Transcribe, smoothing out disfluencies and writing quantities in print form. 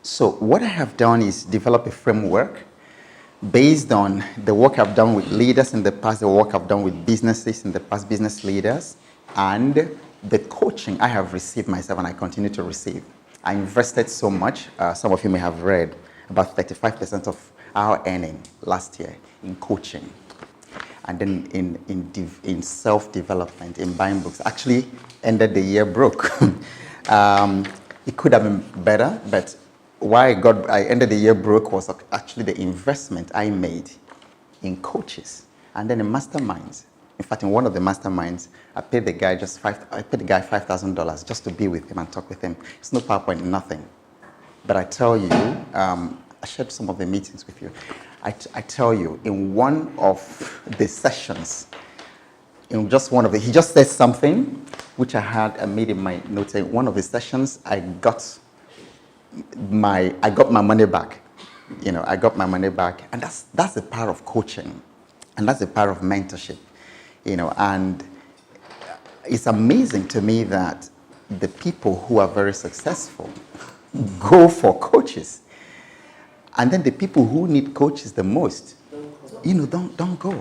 So what I have done is develop a framework based on the work I've done with leaders in the past, the work I've done with businesses in the past, business leaders, and the coaching I have received myself and I continue to receive. I invested so much, some of you may have read, about 35% of our earning last year in coaching. And then in self-development, in buying books. Actually ended the year broke. It could have been better, but why I ended the year broke was actually the investment I made in coaches and then in masterminds. In fact, in one of the masterminds, I paid the guy $5,000 just to be with him and talk with him. It's no PowerPoint, nothing. But I tell you, I shared some of the meetings with you. I tell you, in one of the sessions, in just one of the, he just said something which I made in my notes. In one of the sessions, I got my money back. I got my money back, and that's the power of coaching, and that's the power of mentorship. And it's amazing to me that the people who are very successful go for coaches, and then the people who need coaches the most, don't go.